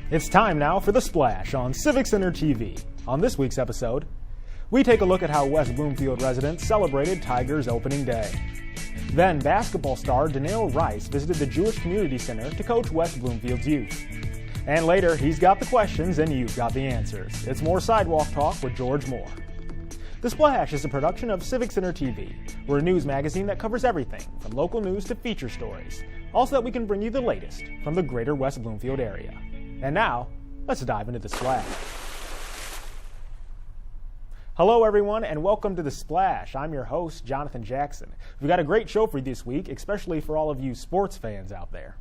It's time now for The Splash on Civic Center TV. On this week's episode, we take a look at how West Bloomfield residents celebrated Tigers opening day. Then, basketball star Denarryl Rice visited the Jewish Community Center to coach West Bloomfield's youth. And later, he's got the questions and you've got the answers. It's more Sidewalk Talk with George Moore. The Splash is a production of Civic Center TV. We're a news magazine that covers everything from local news to feature stories, also that we can bring you the latest from the greater West Bloomfield area. And now, let's dive into The Splash. Hello everyone and welcome to The Splash. I'm your host, Jonathan Jackson. We've got a great show for you this week, especially for all of you sports fans out there.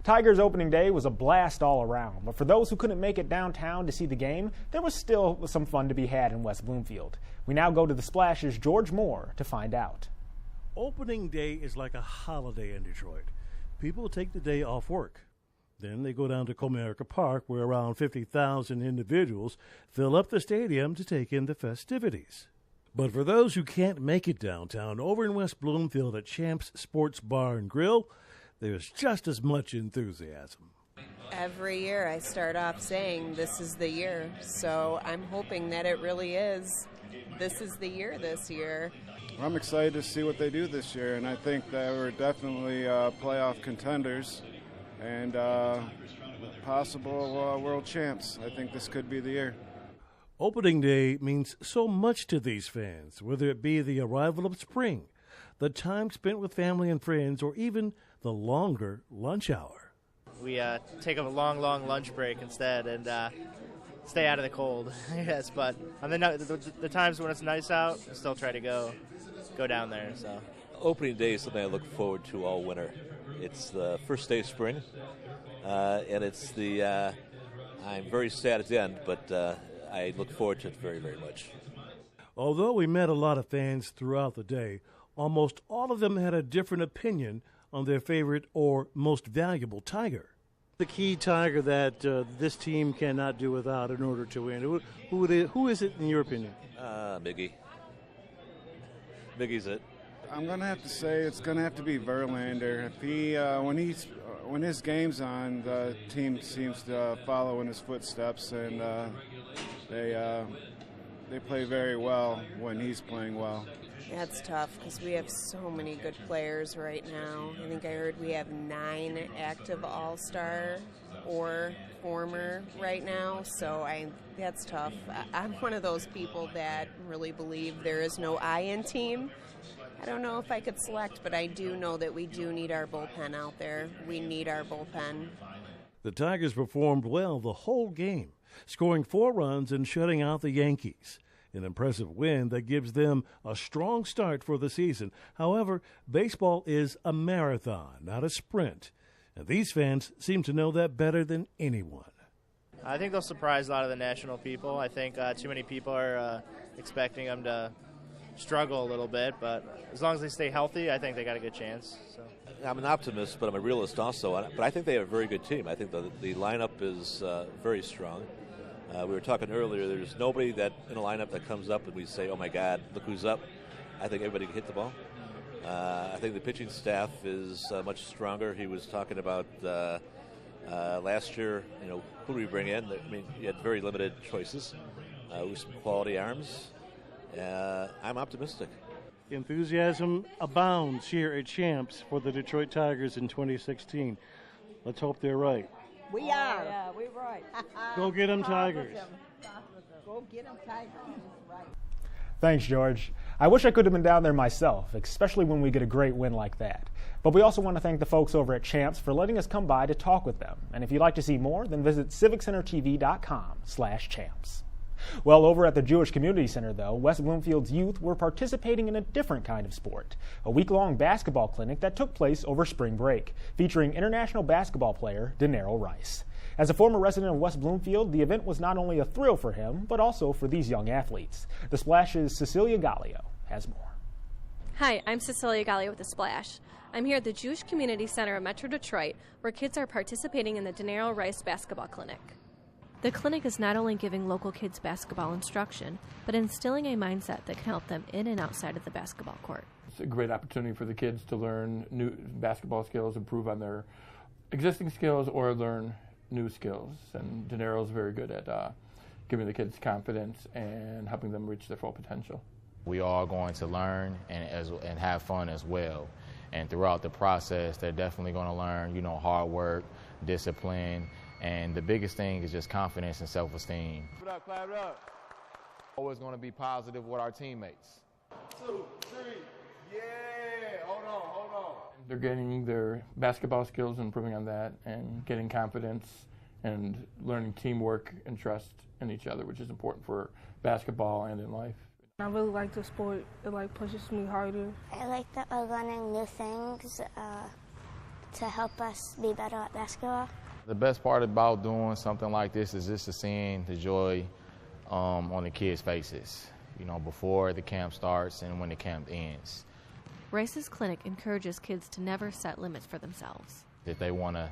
Tigers opening day was a blast all around, but for those who couldn't make it downtown to see the game, there was still some fun to be had in West Bloomfield. We now go to The Splash's George Moore to find out. Opening day is like a holiday in Detroit. People take the day off work. Then they go down to Comerica Park, where around 50,000 individuals fill up the stadium to take in the festivities. But for those who can't make it downtown, over in West Bloomfield at Champs Sports Bar and Grill, there's just as much enthusiasm. Every year I start off saying this is the year, so I'm hoping that it really is. This is the year this year. I'm excited to see what they do this year, and I think that we're definitely playoff contenders and possible world champs. I think this could be the year. Opening day means so much to these fans, whether it be the arrival of spring, the time spent with family and friends, or even the longer lunch hour. We take a long lunch break instead and stay out of the cold. Yes, but on the times when it's nice out, I still try to go down there. So opening day is something I look forward to all winter. It's the first day of spring, and it's the. I'm very sad at the end, but I look forward to it very, very much. Although we met a lot of fans throughout the day, almost all of them had a different opinion on their favorite or most valuable Tiger. The key Tiger that this team cannot do without in order to win. Who is it in your opinion? Miggy. Miggy's it. I'm going to have to say it's going to have to be Verlander. If he, when his game's on, the team seems to follow in his footsteps, and they play very well when he's playing well. That's tough because we have so many good players right now. I think I heard we have 9 active all-star or former right now, so that's tough. I'm one of those people that really believe there is no I in team. I don't know if I could select, but I do know that we do need our bullpen out there. We need our bullpen. The Tigers performed well the whole game, scoring 4 runs and shutting out the Yankees. An impressive win that gives them a strong start for the season. However, baseball is a marathon, not a sprint. And these fans seem to know that better than anyone. I think they'll surprise a lot of the national people. I think too many people are expecting them to struggle a little bit, but as long as they stay healthy, I think they got a good chance. So. I'm an optimist, but I'm a realist also. But I think they have a very good team. I think the lineup is very strong. We were talking earlier, there's nobody that in a lineup that comes up and we say, oh my God, look who's up. I think everybody can hit the ball. I think the pitching staff is much stronger. He was talking about last year, who do we bring in? I mean, you had very limited choices. With some quality arms. I'm optimistic. Enthusiasm abounds here at Champs for the Detroit Tigers in 2016. Let's hope they're right. We are. Yeah, we're right. Go get them, Tigers. Go get them, Tigers. Right. Thanks, George. I wish I could have been down there myself, especially when we get a great win like that. But we also want to thank the folks over at Champs for letting us come by to talk with them. And if you'd like to see more, then visit civiccentertv.com/champs. Well, over at the Jewish Community Center, though, West Bloomfield's youth were participating in a different kind of sport, a week-long basketball clinic that took place over spring break, featuring international basketball player Denarryl Rice. As a former resident of West Bloomfield, the event was not only a thrill for him, but also for these young athletes. The Splash's Cecilia Gallio has more. Hi, I'm Cecilia Gallio with The Splash. I'm here at the Jewish Community Center of Metro Detroit, where kids are participating in the Denarryl Rice Basketball Clinic. The clinic is not only giving local kids basketball instruction, but instilling a mindset that can help them in and outside of the basketball court. It's a great opportunity for the kids to learn new basketball skills, improve on their existing skills, or learn new skills, and Denarryl's very good at giving the kids confidence and helping them reach their full potential. We are going to learn and have fun as well. And throughout the process, they're definitely going to learn, hard work, discipline, and the biggest thing is just confidence and self-esteem. Clap it up, clap it up. Always going to be positive with our teammates. 2, 3, yeah, hold on. They're getting their basketball skills, improving on that, and getting confidence and learning teamwork and trust in each other, which is important for basketball and in life. I really like the sport. It pushes me harder. I like that we're learning new things to help us be better at basketball. The best part about doing something like this is just seeing the joy on the kids' faces, before the camp starts and when the camp ends. Rice's clinic encourages kids to never set limits for themselves. If they want to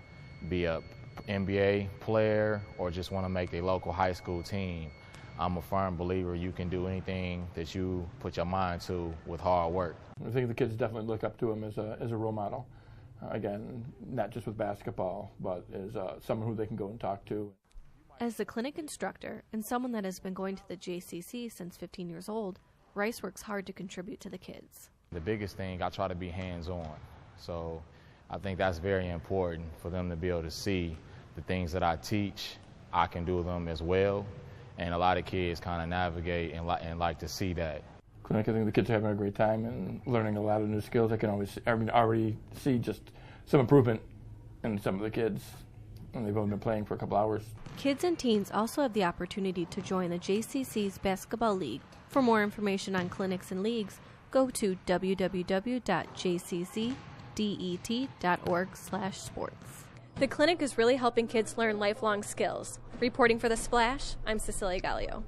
be a NBA player or just want to make their local high school team, I'm a firm believer you can do anything that you put your mind to with hard work. I think the kids definitely look up to him as a role model. Again, not just with basketball, but as someone who they can go and talk to. As the clinic instructor and someone that has been going to the JCC since 15 years old, Rice works hard to contribute to the kids. The biggest thing, I try to be hands-on. So I think that's very important for them to be able to see the things that I teach, I can do them as well. And a lot of kids kind of navigate and like to see that. Clinic, I think the kids are having a great time and learning a lot of new skills. I can already see just some improvement in some of the kids, and they've only been playing for a couple hours. Kids and teens also have the opportunity to join the JCC's Basketball League. For more information on clinics and leagues, go to www.jccdet.org/sports. The clinic is really helping kids learn lifelong skills. Reporting for The Splash, I'm Cecilia Gallio.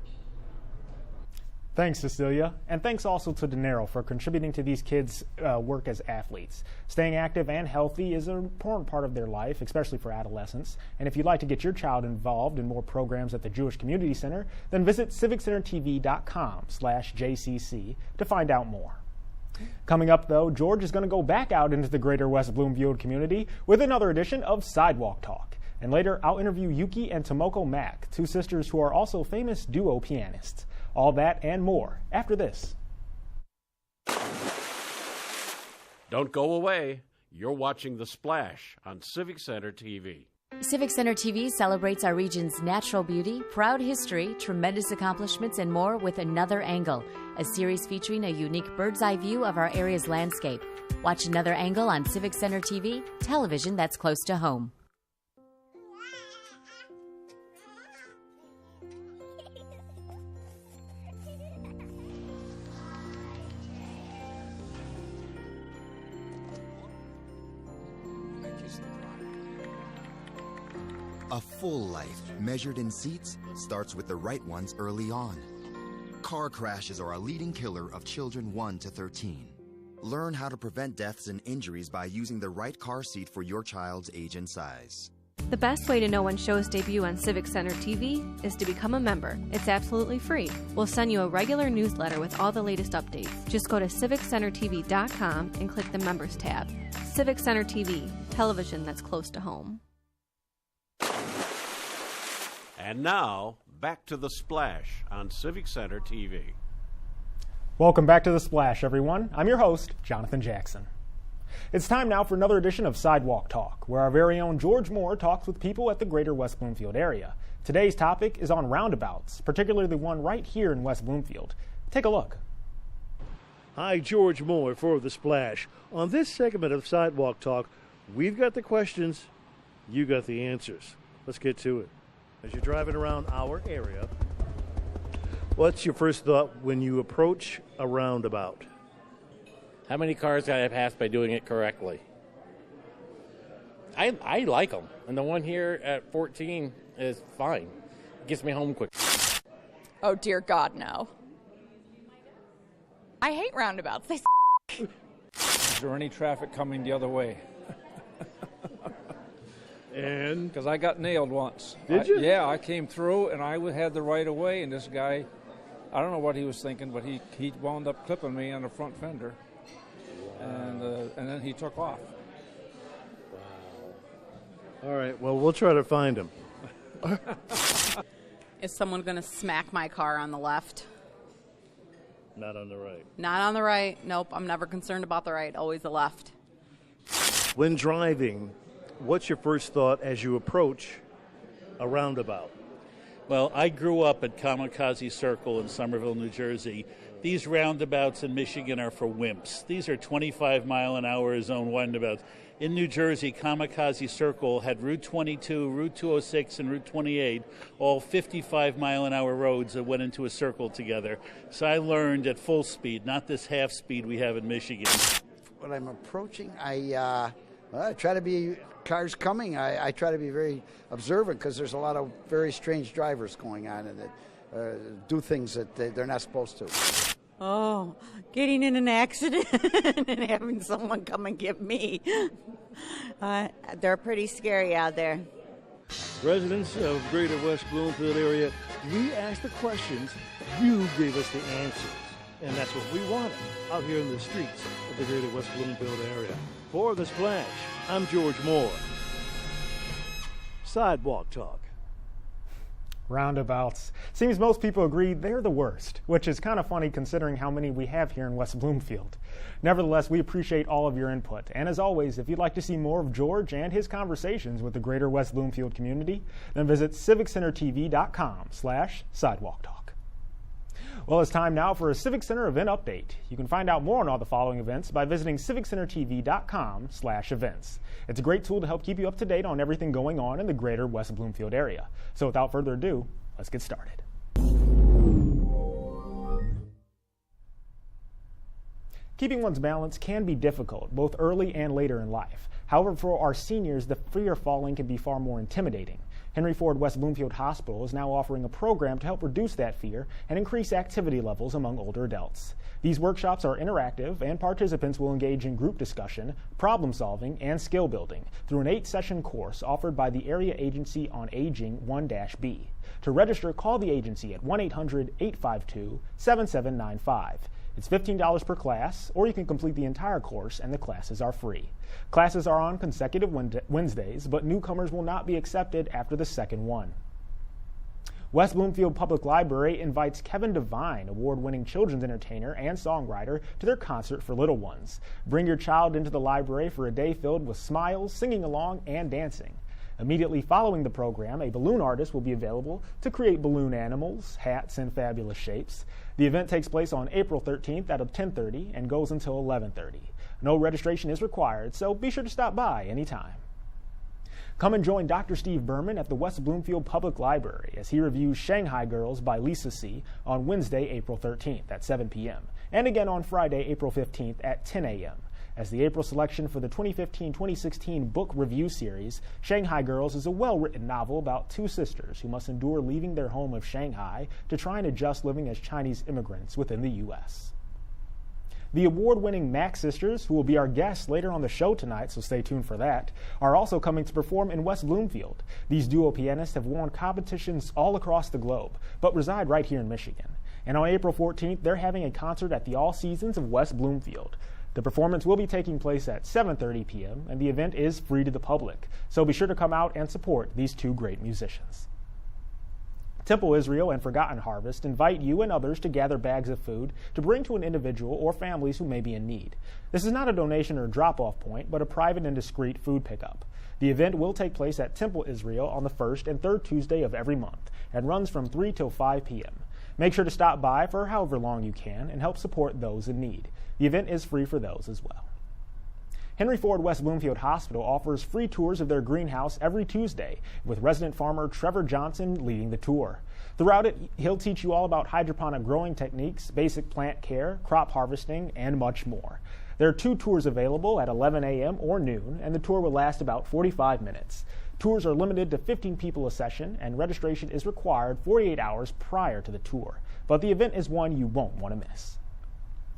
Thanks, Cecilia. And thanks also to Denarryl for contributing to these kids' work as athletes. Staying active and healthy is an important part of their life, especially for adolescents. And if you'd like to get your child involved in more programs at the Jewish Community Center, then visit civiccentertv.com/JCC to find out more. Coming up, though, George is going to go back out into the greater West Bloomfield community with another edition of Sidewalk Talk. And later, I'll interview Yuki and Tomoko Mack, two sisters who are also famous duo pianists. All that and more after this. Don't go away. You're watching The Splash on Civic Center TV. Civic Center TV celebrates our region's natural beauty, proud history, tremendous accomplishments, and more with Another Angle, a series featuring a unique bird's-eye view of our area's landscape. Watch Another Angle on Civic Center TV, television that's close to home. A full life, measured in seats, starts with the right ones early on. Car crashes are a leading killer of children 1 to 13. Learn how to prevent deaths and injuries by using the right car seat for your child's age and size. The best way to know when shows debut on Civic Center TV is to become a member. It's absolutely free. We'll send you a regular newsletter with all the latest updates. Just go to civiccentertv.com and click the Members tab. Civic Center TV, television that's close to home. And now, back to The Splash on Civic Center TV. Welcome back to The Splash, everyone. I'm your host, Jonathan Jackson. It's time now for another edition of Sidewalk Talk, where our very own George Moore talks with people at the greater West Bloomfield area. Today's topic is on roundabouts, particularly the one right here in West Bloomfield. Take a look. Hi, George Moore for The Splash. On this segment of Sidewalk Talk, we've got the questions, you got the answers. Let's get to it. As you're driving around our area, what's your first thought when you approach a roundabout? How many cars got I pass by doing it correctly? I like them, and the one here at 14 is fine. It gets me home quick. Oh, dear God, no. I hate roundabouts. They Is there any traffic coming the other way? And? Because I got nailed once. Did you? Yeah, I came through, and I had the right of way, and this guy, I don't know what he was thinking, but he wound up clipping me on the front fender. And then he took off. All right, well, we'll try to find him. Is someone going to smack my car on the left? Not on the right. Not on the right. Nope, I'm never concerned about the right. Always the left. When driving, what's your first thought as you approach a roundabout? Well, I grew up at Kamikaze Circle in Somerville, New Jersey. These roundabouts in Michigan are for wimps. These are 25-mile-an-hour zone roundabouts. In New Jersey, Kamikaze Circle had Route 22, Route 206, and Route 28, all 55-mile-an-hour roads that went into a circle together. So I learned at full speed, not this half speed we have in Michigan. When I'm approaching, I try to be, cars coming, I try to be very observant because there's a lot of very strange drivers going on and that do things that they're not supposed to. Oh, getting in an accident and having someone come and get me. They're pretty scary out there. Residents of greater West Bloomfield area, we asked the questions, you gave us the answers. And that's what we wanted out here in the streets of the greater West Bloomfield area. For The Splash, I'm George Moore. Sidewalk Talk. Roundabouts. Seems most people agree they're the worst, which is kind of funny considering how many we have here in West Bloomfield. Nevertheless, we appreciate all of your input. And as always, if you'd like to see more of George and his conversations with the greater West Bloomfield community, then visit civiccentertv.com/sidewalk talk. Well, it's time now for a Civic Center event update. You can find out more on all the following events by visiting civiccentertv.com/events. It's a great tool to help keep you up to date on everything going on in the greater West Bloomfield area. So without further ado, let's get started. Keeping one's balance can be difficult, both early and later in life. However, for our seniors, the fear of falling can be far more intimidating. Henry Ford West Bloomfield Hospital is now offering a program to help reduce that fear and increase activity levels among older adults. These workshops are interactive, and participants will engage in group discussion, problem solving, and skill building through an 8-session course offered by the Area Agency on Aging 1-B. To register, call the agency at 1-800-852-7795. It's $15 per class, or you can complete the entire course and the classes are free. Classes are on consecutive Wednesdays, but newcomers will not be accepted after the second one. West Bloomfield Public Library invites Kevin Devine, award-winning children's entertainer and songwriter, to their concert for little ones. Bring your child into the library for a day filled with smiles, singing along, and dancing. Immediately following the program, a balloon artist will be available to create balloon animals, hats, and fabulous shapes. The event takes place on April 13th at 10:30 and goes until 11:30. No registration is required, so be sure to stop by anytime. Come and join Dr. Steve Berman at the West Bloomfield Public Library as he reviews Shanghai Girls by Lisa C. on Wednesday, April 13th at 7 p.m. and again on Friday, April 15th at 10 a.m. As the April selection for the 2015-2016 book review series, Shanghai Girls is a well-written novel about two sisters who must endure leaving their home of Shanghai to try and adjust living as Chinese immigrants within the U.S. The award-winning Mack Sisters, who will be our guests later on the show tonight, so stay tuned for that, are also coming to perform in West Bloomfield. These duo pianists have won competitions all across the globe, but reside right here in Michigan. And on April 14th, they're having a concert at the All Seasons of West Bloomfield. The performance will be taking place at 7:30 p.m., and the event is free to the public, so be sure to come out and support these two great musicians. Temple Israel and Forgotten Harvest invite you and others to gather bags of food to bring to an individual or families who may be in need. This is not a donation or drop-off point, but a private and discreet food pickup. The event will take place at Temple Israel on the first and third Tuesday of every month and runs from 3 till 5 p.m. Make sure to stop by for however long you can and help support those in need. The event is free for those as well. Henry Ford West Bloomfield Hospital offers free tours of their greenhouse every Tuesday, with resident farmer Trevor Johnson leading the tour. Throughout it, he'll teach you all about hydroponic growing techniques, basic plant care, crop harvesting, and much more. There are 2 tours available at 11 a.m. or noon, and the tour will last about 45 minutes. Tours are limited to 15 people a session, and registration is required 48 hours prior to the tour. But the event is one you won't want to miss.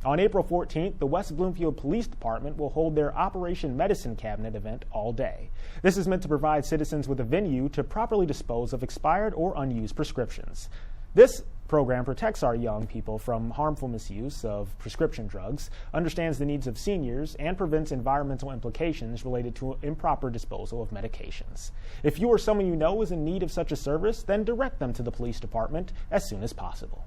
On April 14th, the West Bloomfield Police Department will hold their Operation Medicine Cabinet event all day. This is meant to provide citizens with a venue to properly dispose of expired or unused prescriptions. This program protects our young people from harmful misuse of prescription drugs, understands the needs of seniors, and prevents environmental implications related to improper disposal of medications. If you or someone you know is in need of such a service, then direct them to the police department as soon as possible.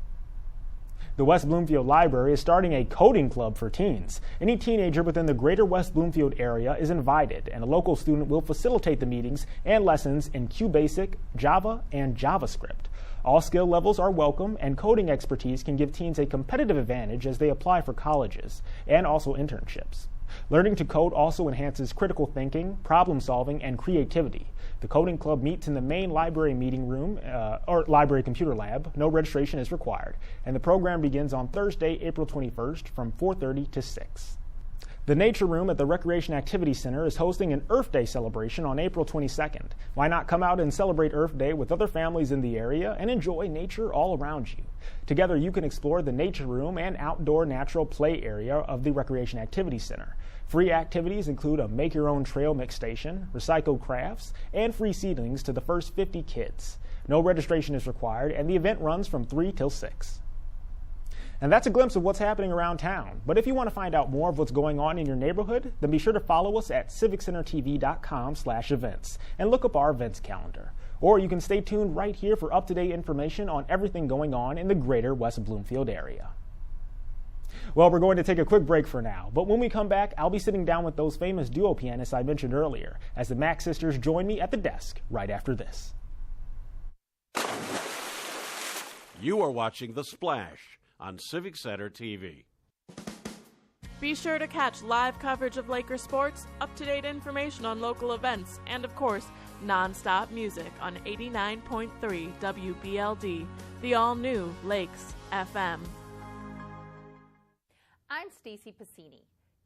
The West Bloomfield Library is starting a coding club for teens. Any teenager within the greater West Bloomfield area is invited, and a local student will facilitate the meetings and lessons in QBasic, Java, and JavaScript. All skill levels are welcome, and coding expertise can give teens a competitive advantage as they apply for colleges and also internships. Learning to code also enhances critical thinking, problem solving, and creativity. The coding club meets in the main library meeting room or library computer lab. No registration is required, and the program begins on Thursday, April 21st from 4:30 to 6. The Nature Room at the Recreation Activity Center is hosting an Earth Day celebration on April 22nd. Why not come out and celebrate Earth Day with other families in the area and enjoy nature all around you? Together, you can explore the Nature Room and outdoor natural play area of the Recreation Activity Center. Free activities include a make-your-own trail mix station, recycled crafts, and free seedlings to the first 50 kids. No registration is required, and the event runs from 3 till 6. And that's a glimpse of what's happening around town. But if you want to find out more of what's going on in your neighborhood, then be sure to follow us at civiccentertv.com/events and look up our events calendar. Or you can stay tuned right here for up-to-date information on everything going on in the greater West Bloomfield area. Well, we're going to take a quick break for now, but when we come back, I'll be sitting down with those famous duo pianists I mentioned earlier as the Mack Sisters join me at the desk right after this. You are watching The Splash on Civic Center TV. Be sure to catch live coverage of Laker sports, up-to-date information on local events, and of course, non-stop music on 89.3 WBLD, the all-new Lakes FM. I'm Stacy Pacini,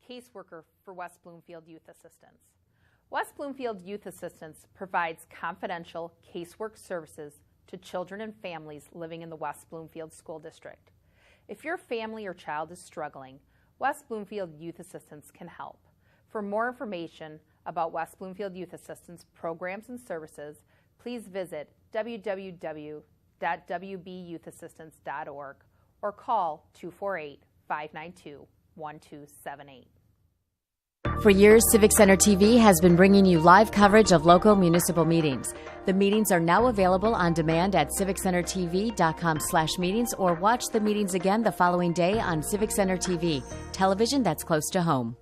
caseworker for West Bloomfield Youth Assistance. West Bloomfield Youth Assistance provides confidential casework services to children and families living in the West Bloomfield School District. If your family or child is struggling, West Bloomfield Youth Assistance can help. For more information about West Bloomfield Youth Assistance programs and services, please visit www.wbyouthassistance.org or call 248-592-1278. For years, Civic Center TV has been bringing you live coverage of local municipal meetings. The meetings are now available on demand at civiccentertv.com/meetings or watch the meetings again the following day on Civic Center TV, television that's close to home.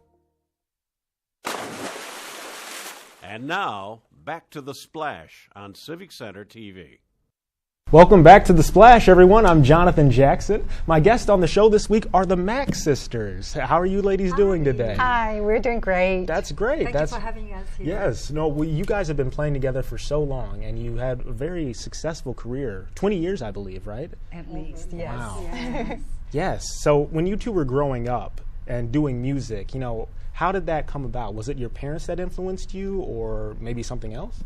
And now, back to The Splash on Civic Center TV. Welcome back to The Splash, everyone. I'm Jonathan Jackson. My guests on the show this week are the Mack Sisters. How are you ladies doing today? Hi, we're doing great. That's great. Thank you for having us here. Yes. No, you guys have been playing together for so long, and you had a very successful career. 20 years, I believe, right? At least, yes. Wow. Yes. Yes. So when you two were growing up and doing music, how did that come about? Was it your parents that influenced you, or maybe something else?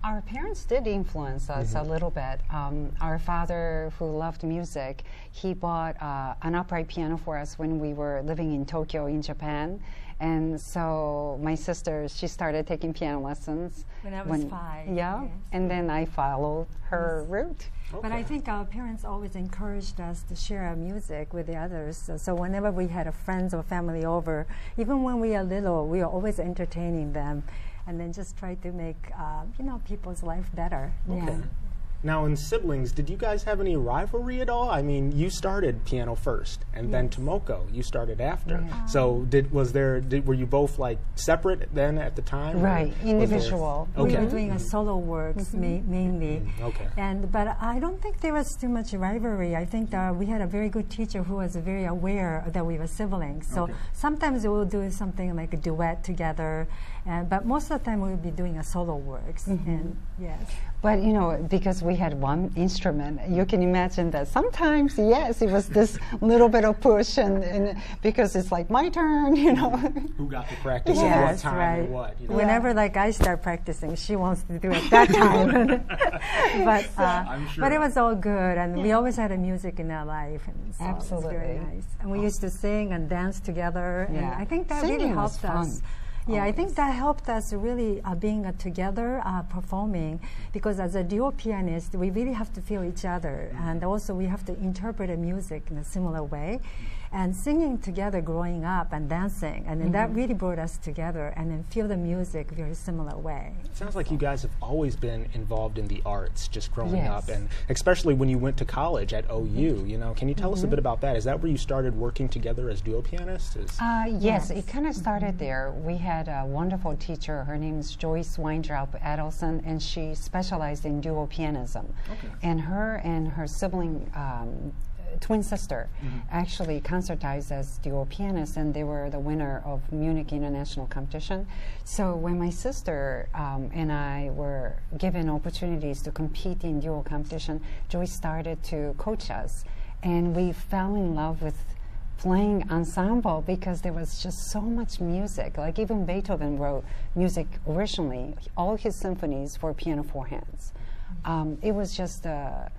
Our parents did influence us a little bit. Our father, who loved music, he bought an upright piano for us when we were living in Tokyo in Japan. And so my sister, she started taking piano lessons. When I was 5. Yeah, yes. And then I followed her route. Okay. But I think our parents always encouraged us to share our music with the others. So whenever we had a friends or family over, even when we were little, we were always entertaining them. And then just try to make, people's life better. Okay. Yeah. Now, in siblings, did you guys have any rivalry at all? I mean, you started piano first, and then Tomoko, you started after. Yeah. So, were you both like separate then at the time? Right, individual. We were doing a solo works mainly. Okay. But I don't think there was too much rivalry. I think we had a very good teacher who was very aware that we were siblings. So sometimes we'll do something like a duet together, but most of the time we'll be doing a solo works. And yes. But because we had one instrument, you can imagine that sometimes, yes, it was this little bit of push, and because it's like my turn, Who got to practice at what time and what? Whenever I start practicing, she wants to do it that time. But it was all good, and we always had a music in our life. And so absolutely. It was very nice. And we used to sing and dance together, and I think that Singing really helped us. Yeah, I think that helped us really being together, performing, because as a duo pianist, we really have to feel each other, and also we have to interpret the music in a similar way. And singing together growing up and dancing, and then that really brought us together, and then feel the music very similar way. It sounds like you guys have always been involved in the arts just growing up, and especially when you went to college at OU, you know. Can you tell us a bit about that? Is that where you started working together as duo pianists? Yes, it kind of started there. We had a wonderful teacher. Her name is Joyce Weintraub Adelson, and she specialized in duo pianism. And her sibling, twin sister, actually concertized as duo pianists, and they were the winner of Munich International Competition. So when my sister and I were given opportunities to compete in duo competition, Joyce started to coach us, and we fell in love with playing ensemble because there was just so much music. Like even Beethoven wrote music originally, all his symphonies for piano four hands. It was just a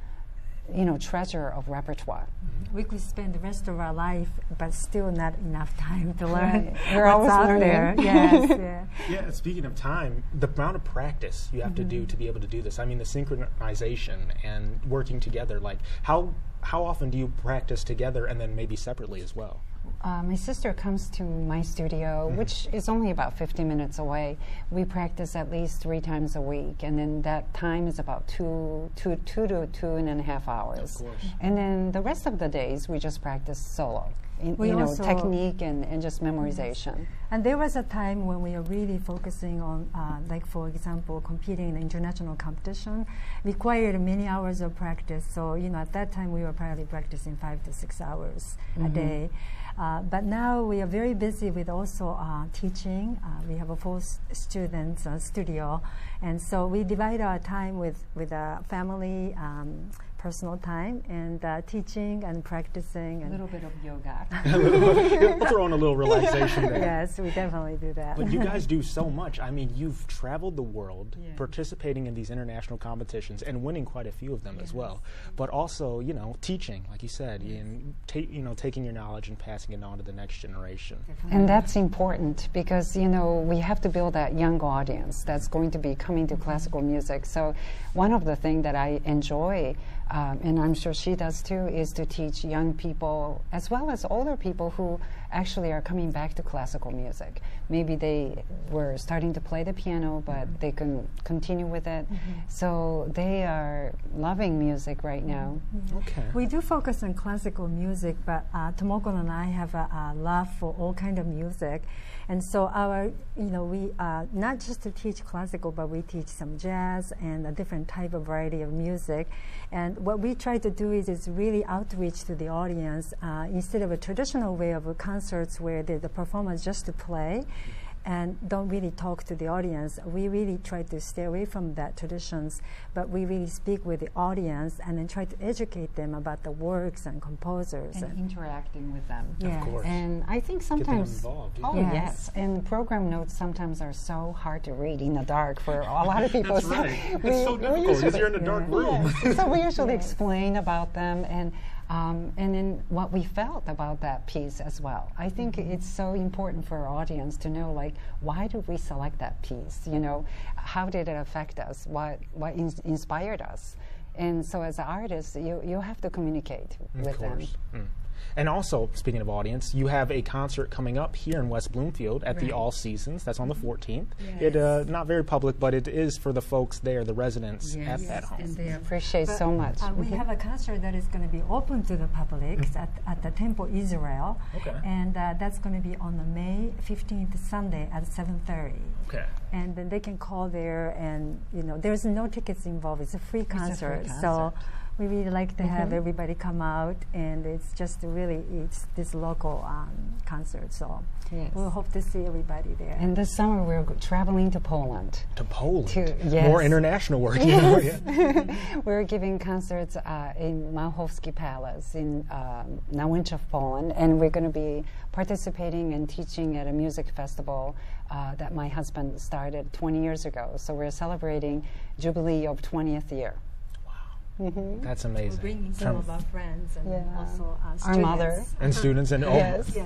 treasure of repertoire. We could spend the rest of our life, but still not enough time to learn. We're always out learning. there. Yes, Yeah, speaking of time, the amount of practice you have to do to be able to do this. I mean, the synchronization and working together. Like, how often do you practice together and then maybe separately as well? My sister comes to my studio, which is only about 50 minutes away. We practice at least 3 times a week, and then that time is about 2 to 2.5 hours. Of course. And then the rest of the days we just practice solo. Technique and just memorization. Yes. And there was a time when we were really focusing on, like for example, competing in international competition, required many hours of practice. So, at that time we were probably practicing 5 to 6 hours a day. But now we are very busy with also teaching. We have a full students studio, and so we divide our time with family, personal time, and teaching and practicing. And a little bit of yoga. We'll throw in a little relaxation there. Yes, we definitely do that. But you guys do so much. I mean, you've traveled the world participating in these international competitions and winning quite a few of them as well. But also, teaching, like you said, and taking your knowledge and passing it on to the next generation. And that's important because, we have to build that young audience that's going to be coming to classical music. So one of the things that I enjoy, and I'm sure she does too, is to teach young people as well as older people who actually are coming back to classical music. Maybe they were starting to play the piano, but they can continue with it. So they are loving music right now. Okay. We do focus on classical music, but Tomoko and I have a love for all kind of music. And so we not just to teach classical, but we teach some jazz and a different type of variety of music. And what we try to do is really outreach to the audience instead of a traditional way of concerts where the performer is just to play and don't really talk to the audience. We really try to stay away from that traditions, but we really speak with the audience and then try to educate them about the works and composers. And interacting with them. Yes. Of course. And I think sometimes... Get them involved. Oh, yes. And program notes sometimes are so hard to read in the dark for a lot of people. That's right. It's so difficult because you're in a dark room. So we usually explain about them and then what we felt about that piece as well. I think it's so important for our audience to know, like, why did we select that piece? How did it affect us? What inspired us? And so as an artist, you have to communicate with them. And also, speaking of audience, you have a concert coming up here in West Bloomfield at the All Seasons. That's on the 14th. Yes. It not very public, but it is for the folks there, the residents at that home. And they appreciate so much. We have a concert that is going to be open to the public at the Temple Israel. Okay. And that's going to be on the May 15th Sunday at 7:30. Okay. And then they can call there, and there's no tickets involved. It's a free concert. So we really like to have everybody come out, and it's just really this local concert. So we'll hope to see everybody there. And this summer we're traveling to Poland. To Poland? Yes. More international work. Yes. We're giving concerts in Malchowski Palace in Nałęczew, Poland, and we're going to be participating and teaching at a music festival that my husband started 20 years ago. So we're celebrating Jubilee of 20th year. That's amazing. We're bringing some of our friends and also our mother and students and yes.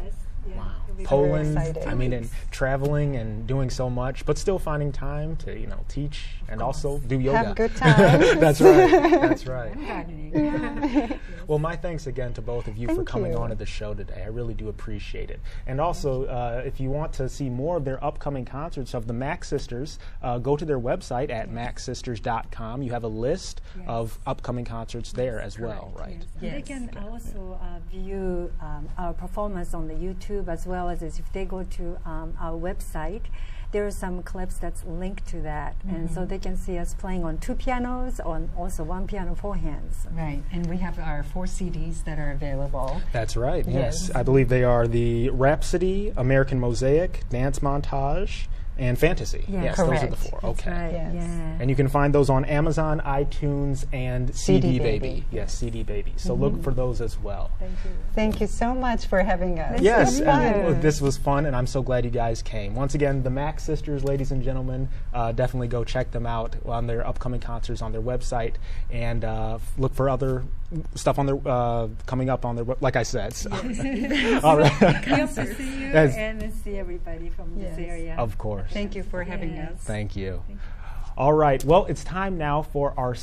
Wow. Very Poland, excited. I mean, and traveling and doing so much, but still finding time to, teach and also do yoga. Have good times. That's right. That's right. I'm gardening. Well, my thanks again to both of you for coming on to the show today. I really do appreciate it. And also, if you want to see more of their upcoming concerts of the Mack Sisters, go to their website at macksisters.com. You have a list of upcoming concerts there as well, right? Yes. They can also view our performance on the YouTube, as well as if they go to our website. There are some clips that's linked to that, and so they can see us playing on 2 pianos, on also 1 piano, 4 hands. Right, and we have our 4 CDs that are available. That's right, yes. I believe they are the Rhapsody, American Mosaic, Dance Montage, and Fantasy. Yes, correct. Those are the 4. That's okay. right, Yes. yeah. And you can find those on Amazon, iTunes, and CD Baby. Baby. Yes, CD Baby. So look for those as well. Thank you. Thank you so much for having us. Yes, This was and fun. this was fun, and I'm so glad you guys came. Once again, the Mack Sisters, ladies and gentlemen, definitely go check them out on their upcoming concerts on their website, and look for other stuff on their coming up on their like I said. So. All right. We hope to see you and see everybody from this area. Of course. Thank you for having us. Thank you. All right. Well, it's time now for our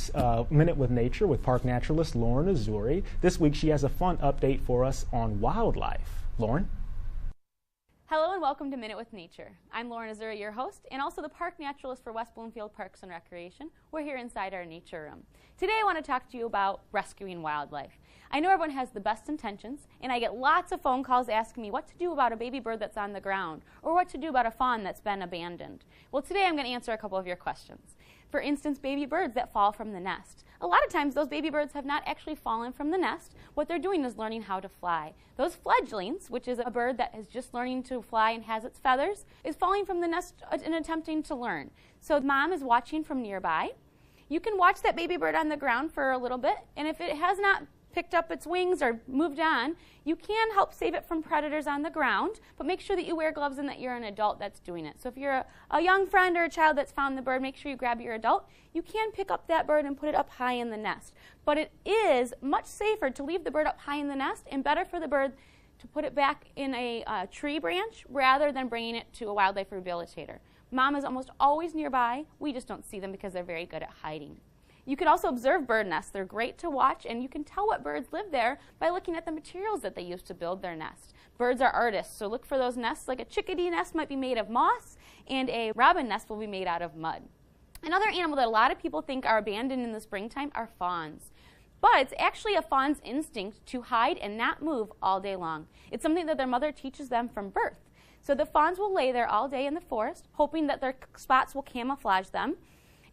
Minute with Nature with park naturalist Lauren Azuri. This week, she has a fun update for us on wildlife. Lauren? Hello and welcome to Minute with Nature. I'm Lauren Azuri, your host, and also the park naturalist for West Bloomfield Parks and Recreation. We're here inside our nature room. Today I want to talk to you about rescuing wildlife. I know everyone has the best intentions, and I get lots of phone calls asking me what to do about a baby bird that's on the ground, or what to do about a fawn that's been abandoned. Well, today I'm going to answer a couple of your questions. For instance, baby birds that fall from the nest. A lot of times those baby birds have not actually fallen from the nest. What they're doing is learning how to fly. Those fledglings, which is a bird that is just learning to fly and has its feathers, is falling from the nest and attempting to learn. So mom is watching from nearby. You can watch that baby bird on the ground for a little bit, and if it has not picked up its wings or moved on, you can help save it from predators on the ground, but make sure that you wear gloves and that you're an adult that's doing it. So if you're a young friend or a child that's found the bird, make sure you grab your adult. You can pick up that bird and put it up high in the nest. But it is much safer to leave the bird up high in the nest and better for the bird to put it back in a tree branch rather than bringing it to a wildlife rehabilitator. Mom is almost always nearby. We just don't see them because they're very good at hiding. You can also observe bird nests. They're great to watch, and you can tell what birds live there by looking at the materials that they use to build their nest. Birds are artists, so look for those nests. Like a chickadee nest might be made of moss, and a robin nest will be made out of mud. Another animal that a lot of people think are abandoned in the springtime are fawns. But it's actually a fawn's instinct to hide and not move all day long. It's something that their mother teaches them from birth. So the fawns will lay there all day in the forest, hoping that their spots will camouflage them.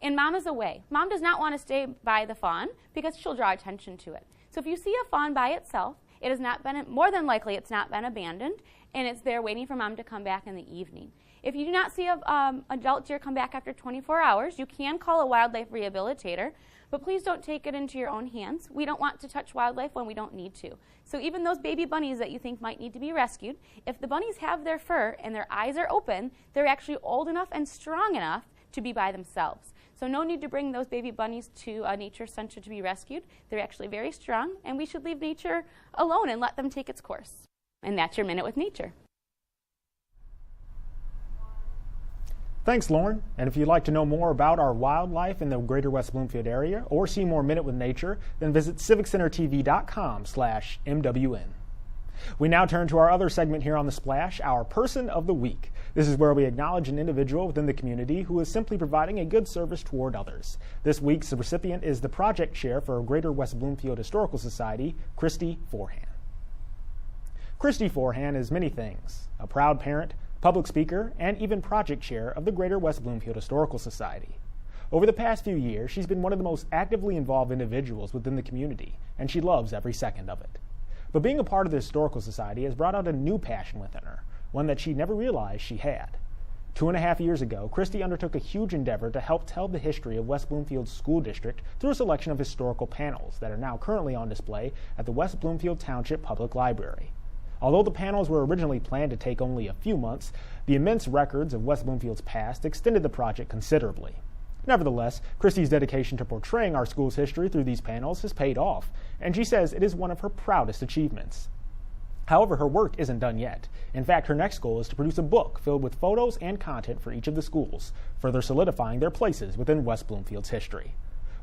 And mom is away. Mom does not want to stay by the fawn because she'll draw attention to it. So if you see a fawn by itself, it has not been, more than likely it's not been abandoned, and it's there waiting for mom to come back in the evening. If you do not see an adult deer come back after 24 hours, you can call a wildlife rehabilitator, but please don't take it into your own hands. We don't want to touch wildlife when we don't need to. So even those baby bunnies that you think might need to be rescued, if the bunnies have their fur and their eyes are open, they're actually old enough and strong enough to be by themselves. So no need to bring those baby bunnies to a nature center to be rescued. They're actually very strong, and we should leave nature alone and let them take its course. And that's your Minute with Nature. Thanks, Lauren. And if you'd like to know more about our wildlife in the greater West Bloomfield area or see more Minute with Nature, then visit civiccentertv.com/MWN. We now turn to our other segment here on The Splash, our Person of the Week. This is where we acknowledge an individual within the community who is simply providing a good service toward others. This week's recipient is the project chair for Greater West Bloomfield Historical Society, Christy Forhan. Christy Forhan is many things: a proud parent, public speaker, and even project chair of the Greater West Bloomfield Historical Society. Over the past few years, she's been one of the most actively involved individuals within the community, and she loves every second of it. But being a part of the Historical Society has brought out a new passion within her, one that she never realized she had. 2.5 years ago, Christy undertook a huge endeavor to help tell the history of West Bloomfield's school district through a selection of historical panels that are now currently on display at the West Bloomfield Township Public Library. Although the panels were originally planned to take only a few months, the immense records of West Bloomfield's past extended the project considerably. Nevertheless, Christy's dedication to portraying our school's history through these panels has paid off, and she says it is one of her proudest achievements. However, her work isn't done yet. In fact, her next goal is to produce a book filled with photos and content for each of the schools, further solidifying their places within West Bloomfield's history.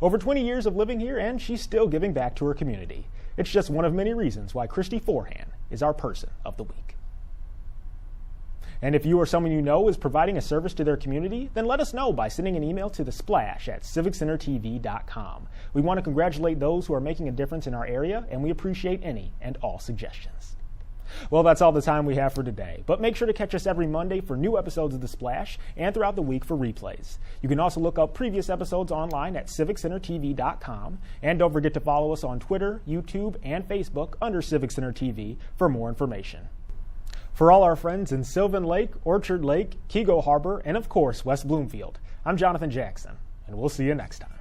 Over 20 years of living here, and she's still giving back to her community. It's just one of many reasons why Christy Forehand is our Person of the Week. And if you or someone you know is providing a service to their community, then let us know by sending an email to thesplash@civiccentertv.com. We want to congratulate those who are making a difference in our area, and we appreciate any and all suggestions. Well, that's all the time we have for today, but make sure to catch us every Monday for new episodes of The Splash and throughout the week for replays. You can also look up previous episodes online at civiccentertv.com, and don't forget to follow us on Twitter, YouTube, and Facebook under Civic Center TV for more information. For all our friends in Sylvan Lake, Orchard Lake, Kego Harbor, and of course West Bloomfield, I'm Jonathan Jackson, and we'll see you next time.